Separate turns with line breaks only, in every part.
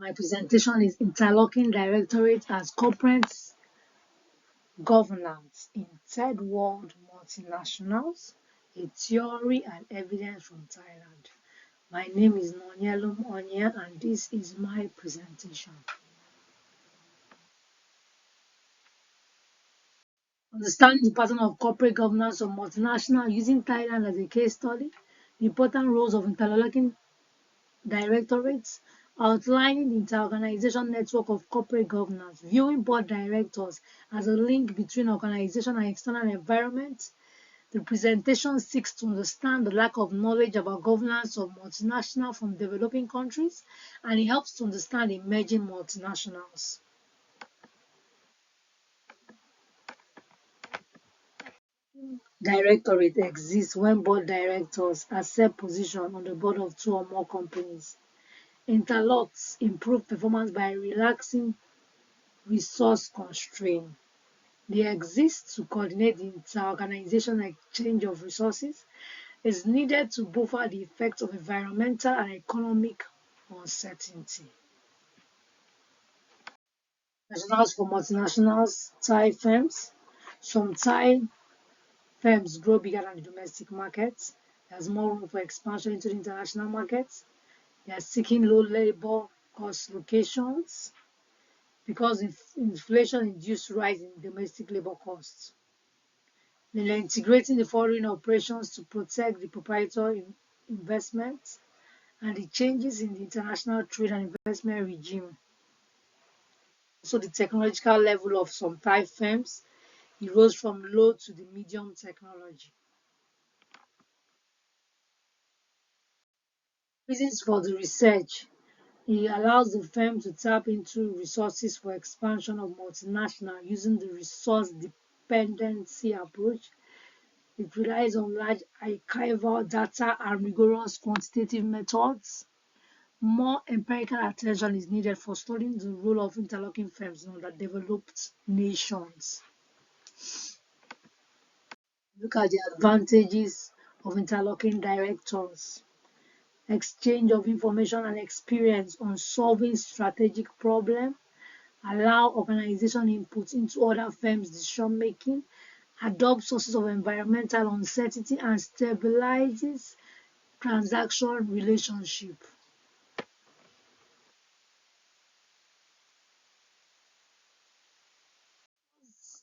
My presentation is Interlocking Directorate as Corporate Governance in Third World Multinationals, a Theory and Evidence from Thailand. My name is Nonyelum Onya and this is my presentation. Understanding the pattern of corporate governance of multinational using Thailand as a case study, the important roles of interlocking directorates, outlining the interorganization network of corporate governance, viewing board directors as a link between organization and external environment. The presentation seeks to understand the lack of knowledge about governance of multinational from developing countries, and it helps to understand emerging multinationals. Directorate exists when board directors accept position on the board of two or more companies. Interlocks improve performance by relaxing resource constraint. They exist to coordinate the inter-organizational exchange of resources is needed to buffer the effects of environmental and economic uncertainty. Rationales for multinationals, Thai firms. Some Thai firms grow bigger than the domestic markets. There's more room for expansion into the international markets. They are seeking low labor cost locations because inflation induced rise in domestic labor costs. They are integrating the foreign operations to protect the proprietary investments and the changes in the international trade and investment regime. So the technological level of some Thai firms, it rose from low to the medium technology. Reasons for the research. It allows the firm to tap into resources for expansion of multinational using the resource dependency approach. It relies on large archival data and rigorous quantitative methods. More empirical attention is needed for studying the role of interlocking firms in underdeveloped nations. Look at the advantages of interlocking directors. Exchange of information and experience on solving strategic problems, allow organization input into other firms' decision making, adopt sources of environmental uncertainty, and stabilizes transaction relationship.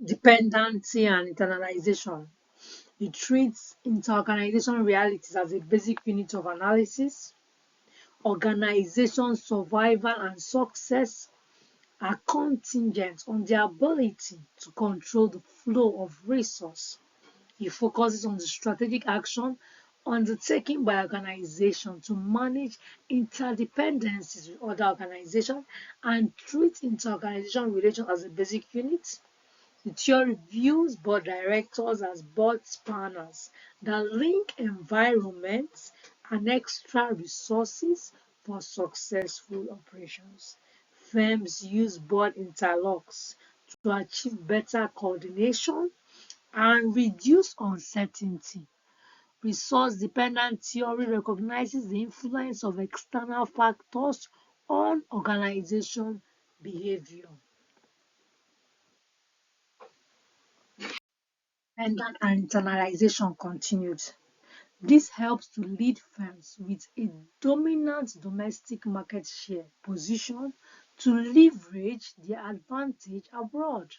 Dependency and internalization. It treats inter-organization realities as a basic unit of analysis. Organization survival and success are contingent on the ability to control the flow of resource. It focuses on the strategic action undertaken by organization to manage interdependencies with other organizations and treat inter-organization relations as a basic unit. The theory views board directors as board spanners that link environments and extra resources for successful operations. Firms use board interlocks to achieve better coordination and reduce uncertainty. Resource dependent theory recognizes the influence of external factors on organization behavior. Dependent and internalization continued. This helps to lead firms with a dominant domestic market share position to leverage their advantage abroad.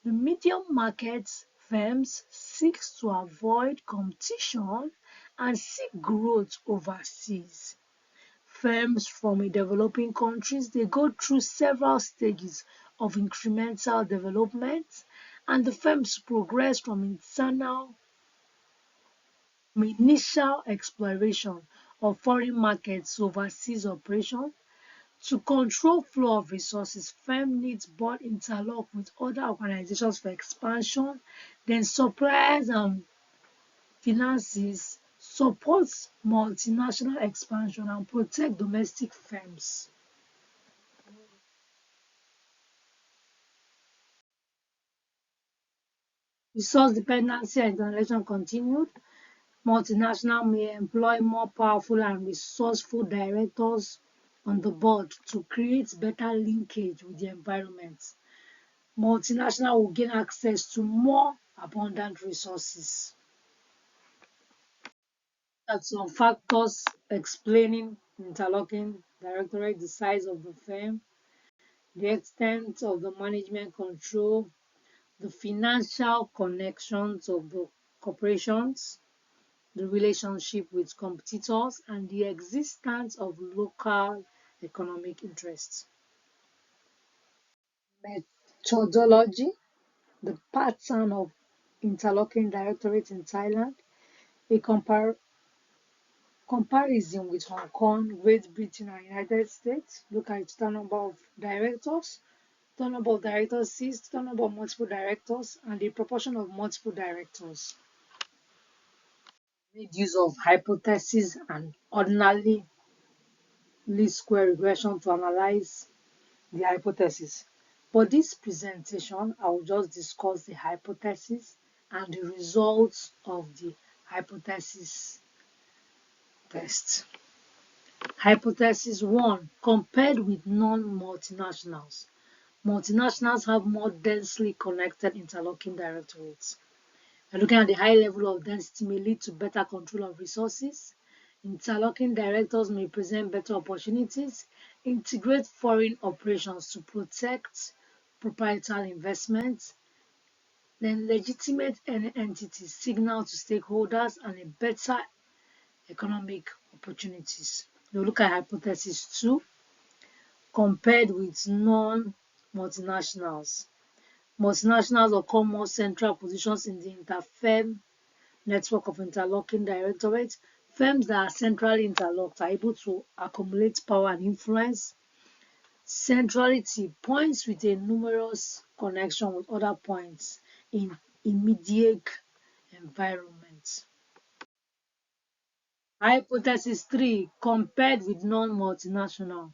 The medium market firms seek to avoid competition and seek growth overseas. Firms from developing countries, they go through several stages of incremental development, and the firms progress from initial exploration of foreign markets to overseas operation. To control flow of resources, firm needs board interlock with other organizations for expansion, then suppliers and finances supports multinational expansion and protect domestic firms. Resource dependency and internationalization continued. Multinational may employ more powerful and resourceful directors on the board to create better linkage with the environment. Multinational will gain access to more abundant resources. That's some factors explaining interlocking directorate, the size of the firm, the extent of the management control, the financial connections of the corporations, the relationship with competitors, and the existence of local economic interests. Methodology, the pattern of interlocking directorates in Thailand, a comparison with Hong Kong, Great Britain, and United States. Look at the number of directors, the number of directors seats, the number of multiple directors, and the proportion of multiple directors. Made use of hypothesis and ordinary least square regression to analyze the hypothesis. For this presentation, I will just discuss the hypothesis and the results of the hypothesis test. Hypothesis 1. Compared with non-multinationals. Multinationals have more densely connected interlocking directorates. Looking at the high level of density may lead to better control of resources. Interlocking directors may present better opportunities, integrate foreign operations to protect proprietary investments, then legitimate any entities signal to stakeholders and a better economic opportunities. We'll look at hypothesis 2, compared with non-multinationals. Multinationals occur more central positions in the interfirm network of interlocking directorates. Firms that are centrally interlocked are able to accumulate power and influence. Centrality points with a numerous connection with other points in immediate environment. Hypothesis 3. Compared with non-multinational.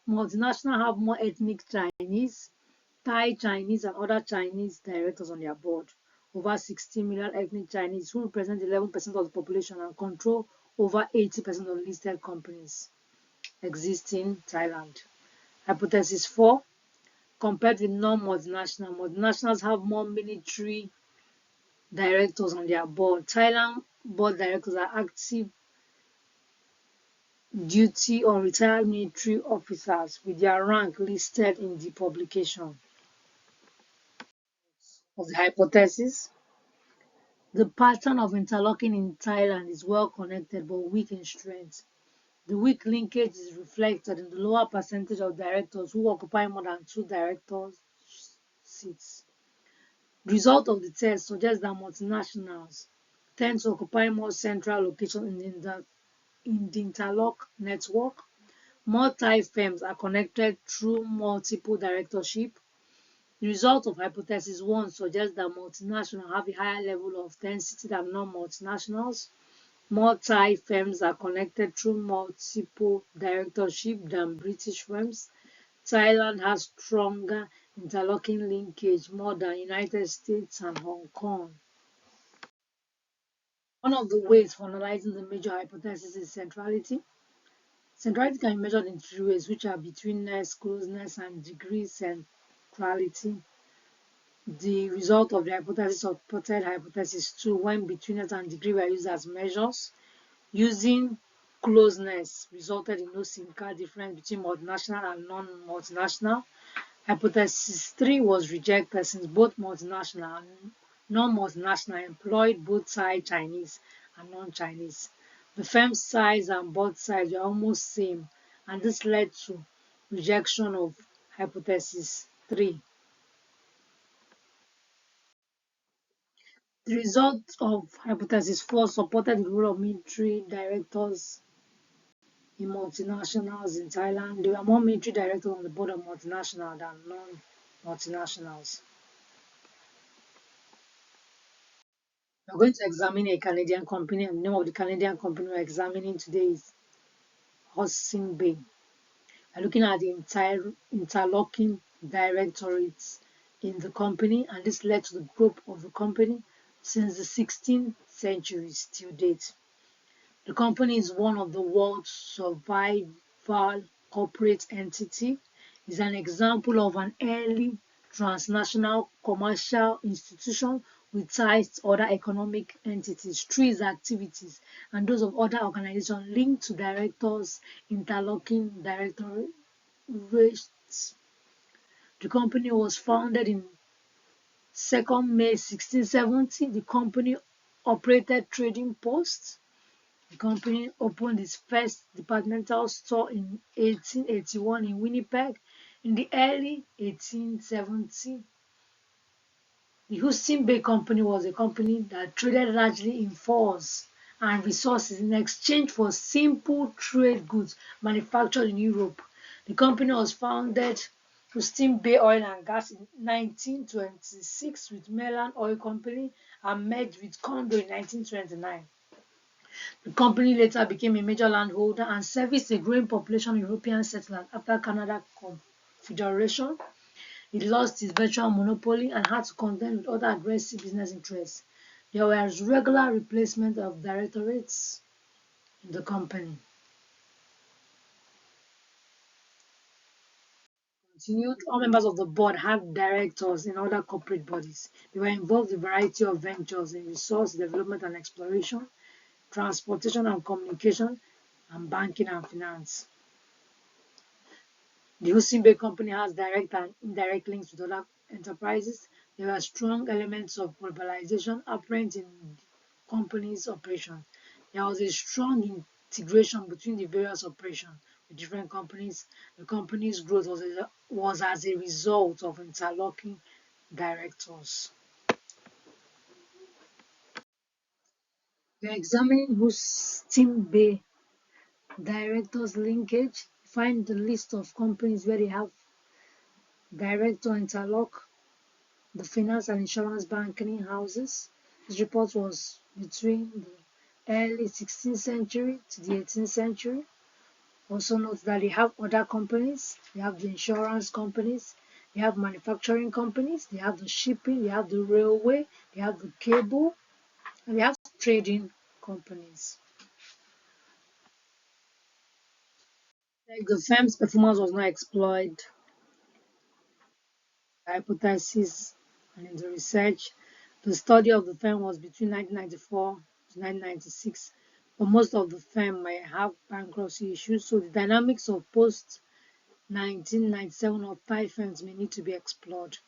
Multinational have more ethnic Chinese, Thai Chinese, and other Chinese directors on their board. Over 16 million ethnic Chinese who represent 11% of the population and control over 80% of listed companies exist in Thailand. Hypothesis 4. Compared with non-multinational, multinationals have more military directors on their board. Thailand board directors are active duty or retired military officers with their rank listed in the publication of the hypothesis. The pattern of interlocking in Thailand is well connected but weak in strength. The weak linkage is reflected in the lower percentage of directors who occupy more than 2 directors' seats. The result of the test suggests that multinationals tend to occupy more central locations in the interlock network. More Thai firms are connected through multiple directorship. The result of hypothesis 1 suggests that multinationals have a higher level of density than non-multinationals. More Thai firms are connected through multiple directorship than British firms. Thailand has stronger interlocking linkage more than United States and Hong Kong. One of the ways for analyzing the major hypothesis is centrality. Centrality can be measured in 3 ways, which are betweenness, closeness, and degree centrality. The result of the hypothesis supported hypothesis 2 when betweenness and degree were used as measures. Using closeness resulted in no significant difference between multinational and non-multinational. Hypothesis 3 was rejected since both multinational and non-multinational employed both Thai Chinese and non-Chinese. The firm's size and board size were almost same, and this led to rejection of hypothesis 3. The result of hypothesis 4 supported the role of military directors in multinationals in Thailand. There were more military directors on the board of multinational than non-multinationals. We're going to examine a Canadian company, and the name of the Canadian company we're examining today is Hudson's Bay. We're looking at the entire interlocking directorates in the company, and this led to the growth of the company since the 16th century till date. The company is one of the world's survival corporate entity, is an example of an early transnational commercial institution with ties to other economic entities through its activities and those of other organizations linked to directors, interlocking directorates. The company was founded in 2nd May 1670. The company operated trading posts. The company opened its first departmental store in 1881 in Winnipeg. In the early 1870s, the Houston Bay Company was a company that traded largely in furs and resources in exchange for simple trade goods manufactured in Europe. The company was founded Houston Bay Oil and Gas in 1926 with Mainland Oil Company and merged with Condo in 1929. The company later became a major landholder and serviced a growing population of European settlers after Canada Confederation. It lost its virtual monopoly and had to contend with other aggressive business interests. There was regular replacement of directorates in the company. Continued, all members of the board had directors in other corporate bodies. They were involved in a variety of ventures in resource development and exploration, transportation and communication, and banking and finance. The Houston Bay Company has direct and indirect links with other enterprises. There are strong elements of globalization apparent in the company's operation. There was a strong integration between the various operations with different companies. The company's growth was as a result of interlocking directors. We are examining Houston Bay directors linkage. Find the list of companies where they have director interlock the finance and insurance banking houses. This report was between the early 16th century to the 18th century. Also note that they have other companies. They have the insurance companies. They have manufacturing companies. They have the shipping. They have the railway. They have the cable. And they have trading companies. Like the firm's performance was not exploited. The hypothesis and in the research, the study of the firm was between 1994 to 1996, but most of the firm may have bankruptcy issues, so the dynamics of post 1997 or 5 firms may need to be explored,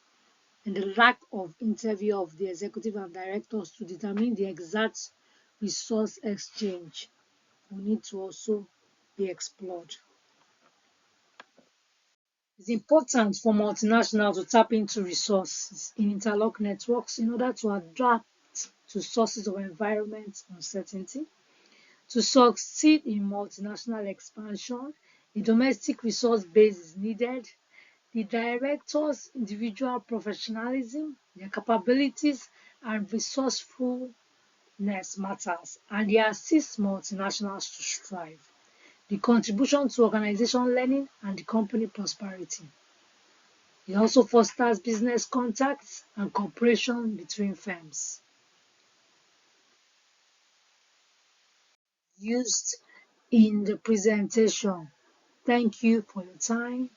and the lack of interview of the executive and directors to determine the exact resource exchange will need to also be explored. It's important for multinationals to tap into resources in interlock networks in order to adapt to sources of environment uncertainty. To succeed in multinational expansion, a domestic resource base is needed. The directors' individual professionalism, their capabilities, and resourcefulness matters, and they assist multinationals to strive. The contribution to organization learning and the company prosperity. It also fosters business contacts and cooperation between firms. Used in the presentation. Thank you for your time.